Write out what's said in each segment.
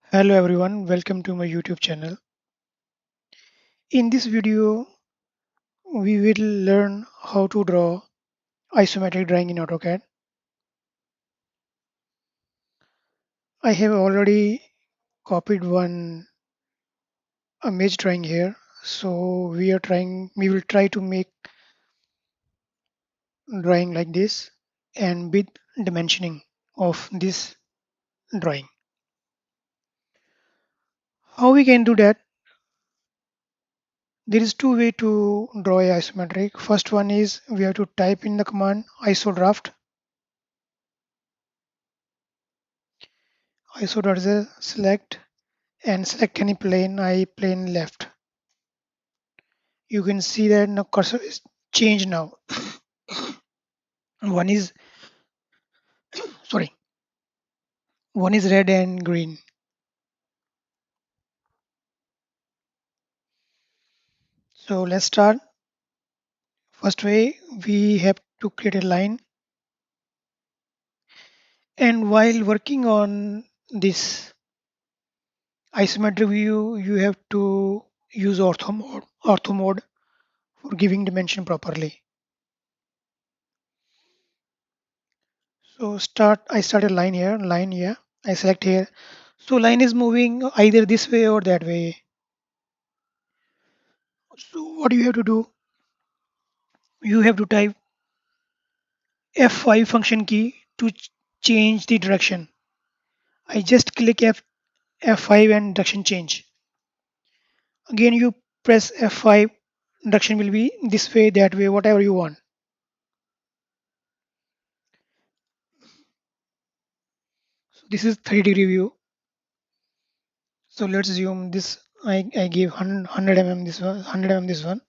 Hello everyone, welcome to my YouTube channel. In this video, we will learn how to draw isometric drawing in AutoCAD. I have already copied one image drawing here. So we will try to make drawing like this and with dimensioning of this drawing. How we can do that? There is two way to draw a isometric. First one is we have to type in the command isodraft. Isodraft select and select any plane. I plane left. You can see that the cursor is changed now. One is sorry, one is red and green. So let's start. First way, we have to create a line, and while working on this isometric view, you have to use ortho mode for giving dimension properly. So I start a line here. I select here. So line is moving either this way or that way. So what you have to do? You have to type F5 function key to change the direction. I just click F5 and direction change. Again you press F5, direction will be this way, that way, whatever you want. So this is 30-degree view. So let's zoom this. I give 100 mm this one, 100 mm this one.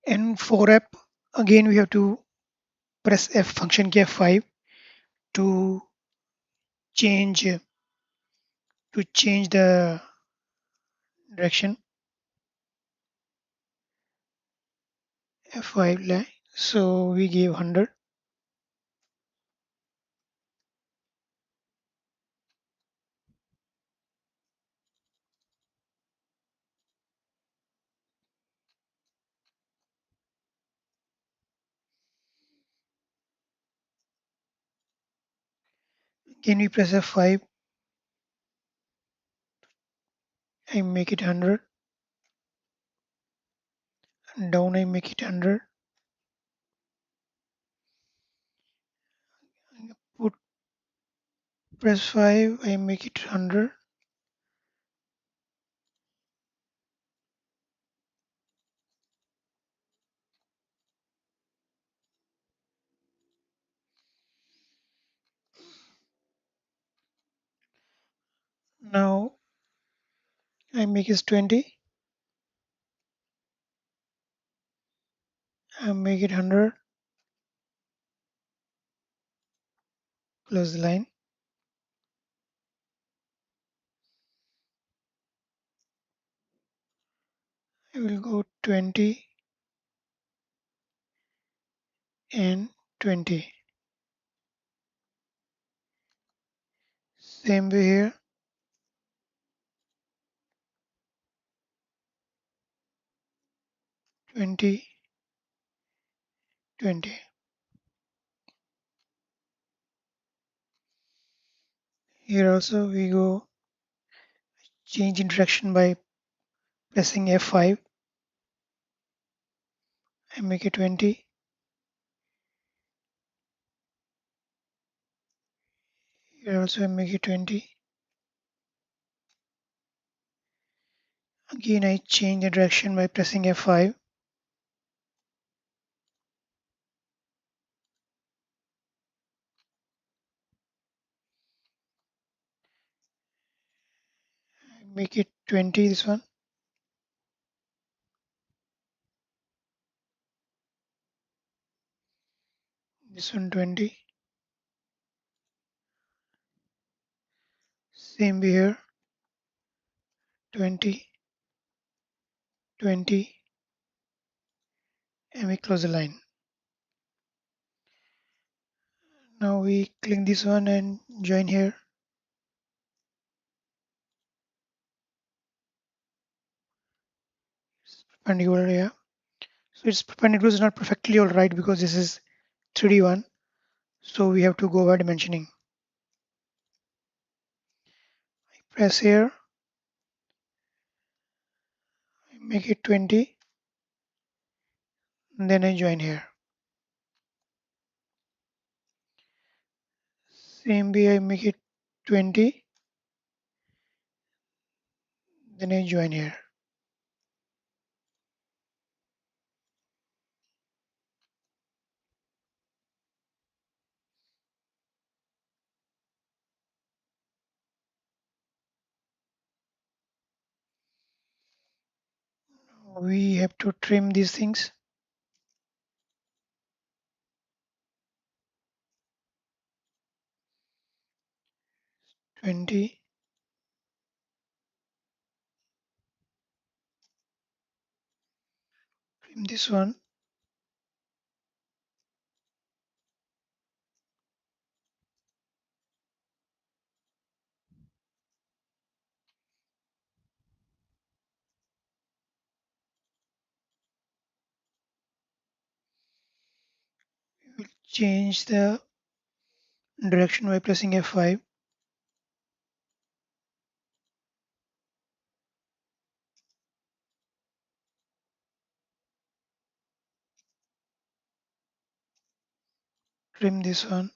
And for app, again we have to press F function key F5 to change the direction. F5 so we give 100. Again we press F5. I make it 100. Down I make it 100. Put press 5, I make it 100. Now I make it 20. I make it 100. Close the line. I will go 20 and 20. Same way here. 20, 20. Here also we go change in direction by pressing F5. I make it 20. Here also I make it 20. Again I change the direction by pressing F5. I make it 20 this one. This one 20. Same here, 20, 20, and we close the line. Now we click this one and join here. Perpendicular, yeah. So it's perpendicular is not perfectly all right because this is 3D one. So we have to go by dimensioning. Press here, make it 20, and then I join here. Same way I make it 20, then I join here. We have to trim these things. 20, trim this one. Change the direction by pressing F5. Trim this one.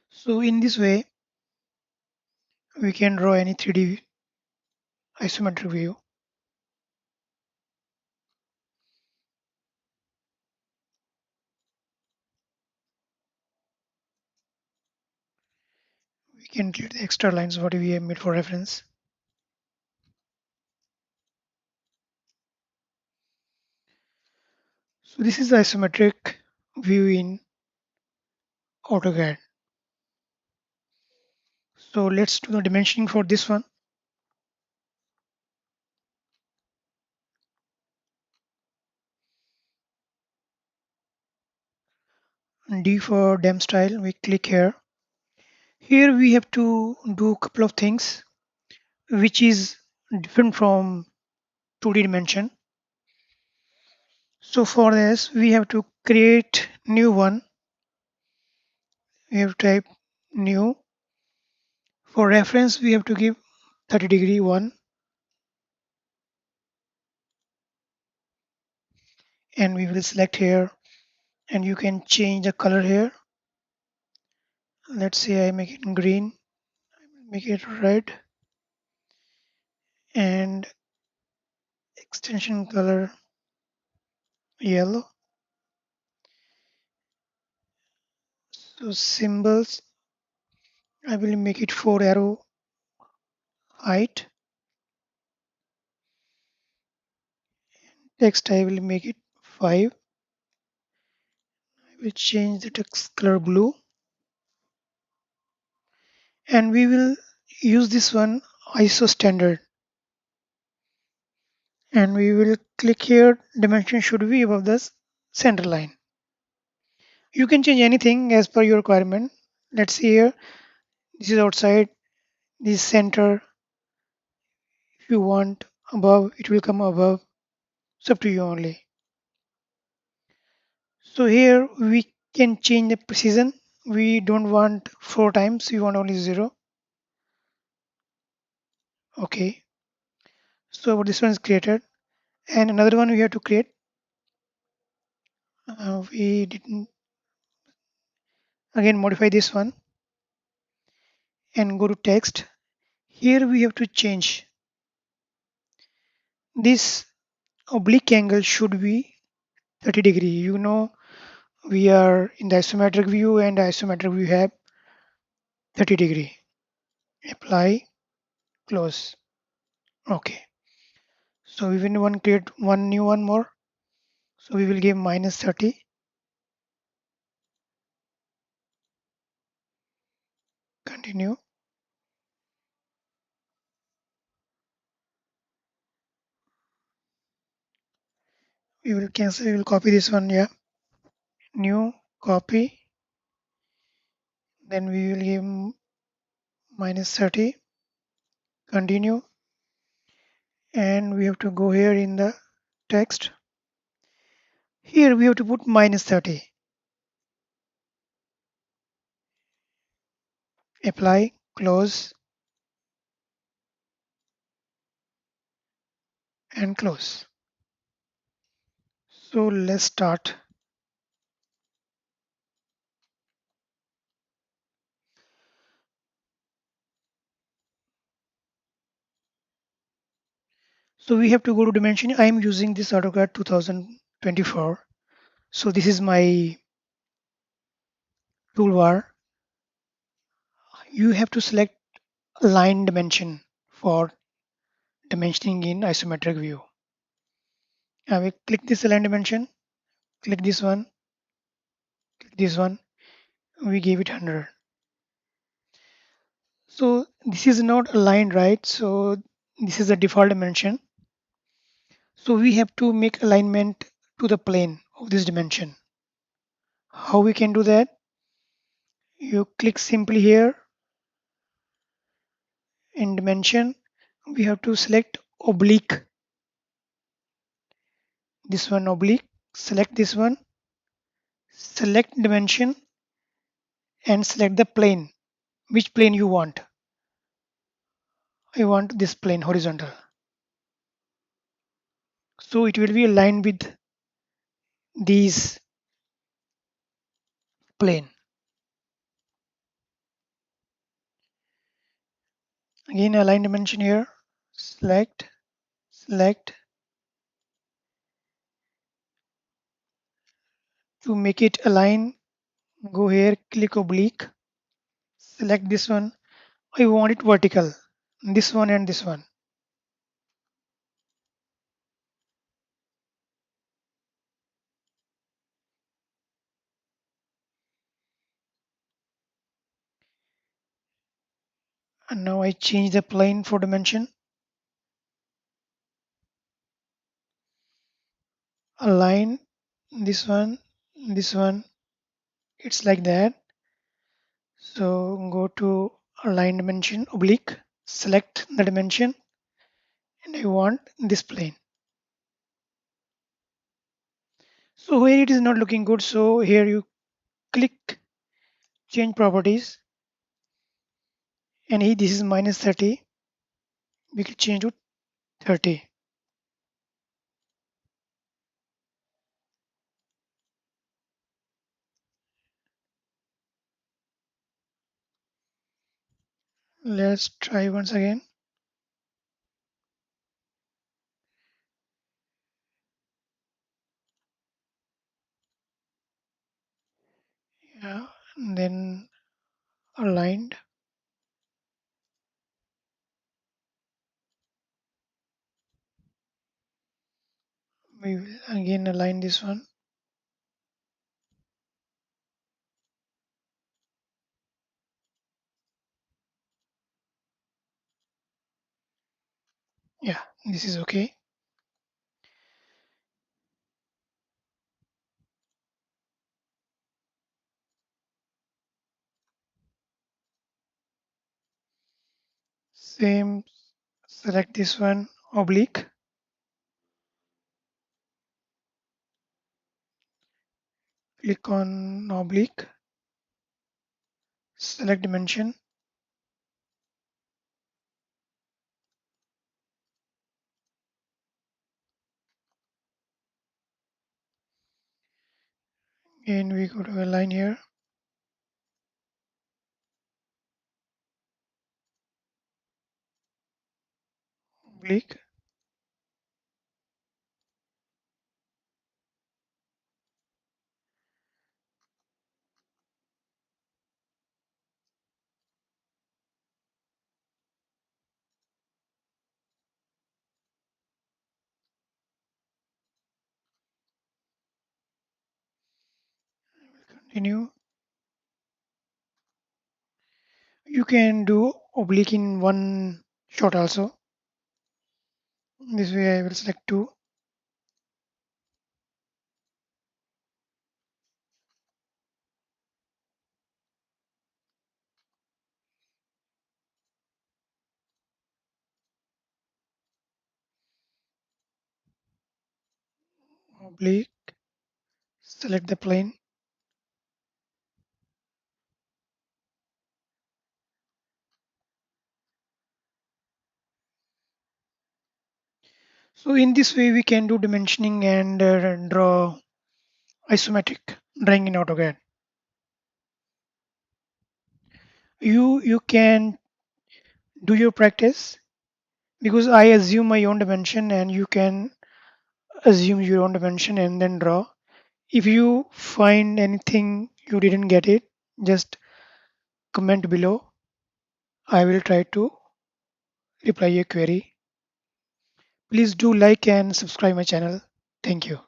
So in this way, we can draw any 3D isometric view. We can delete the extra lines what we have made for reference. So this is the isometric view in AutoCAD. So let's do the dimensioning for this one. D for dem style, we click here. Here we have to do a couple of things which is different from 2D dimension. So for this, we have to create new one. We have to type new. For reference, we have to give 30° one, and we will select here, and you can change the color here. Let's say I make it green, make it red, and extension color yellow. So symbols, I will make it 4 arrow height. Text, I will make it 5. I will change the text color blue, and we will use this one ISO standard, and we will click here. Dimension should be above the center line. You can change anything as per your requirement. Let's see here. This is outside. This is center. If you want above, it will come above. It's up to you only. So here we can change the precision. We don't want 4 times. We want only 0. Okay. So this one is created, and another one we have to create. We didn't again modify this one and go to text. Here we have to change this oblique angle should be 30°. You know We are in the isometric view, and the isometric view have 30 degree. Apply, close. Okay. So we will one create one new one more. So we will give minus 30. Continue. We will cancel. We will copy this one. Yeah. New, copy. Then we will give minus 30. Continue. And we have to go here in the text. Here we have to put minus 30. Apply, close, and close. So let's start. So we have to go to dimension. I am using this AutoCAD 2024. So this is my toolbar. You have to select line dimension for dimensioning in isometric view. I will click this line dimension, click this one, click this one. We gave it 100. So this is not aligned, right? So this is the default dimension. So we have to make alignment to the plane of this dimension. How we can do that? You click simply here in dimension. We have to select oblique. This one oblique. Select this one. Select dimension and select the plane. Which plane you want? I want this plane horizontal. So it will be aligned with these plane. Again align dimension here. Select, select. To make it align, go here, click oblique. Select this one. I want it vertical. This one and this one. And now I change the plane for dimension. Align this one. It's like that. So go to align dimension oblique. Select the dimension and I want this plane. So here it is not looking good. So here you click change properties and here this is minus 30. We can change to 30. Let's try once again. Yeah, and then aligned. We will again align this one. Yeah, this is okay. Same, select this one, oblique. Click on oblique. Select dimension. And we go to align here. Oblique. Continue. You can do oblique in one shot also. This way I will select two oblique, select the plane. So in this way we can do dimensioning and draw isometric drawing in AutoCAD. You can do your practice because I assume my own dimension and you can assume your own dimension and then draw. If you find anything you didn't get it, just comment below. I will try to reply your query. Please do like and subscribe my channel. Thank you.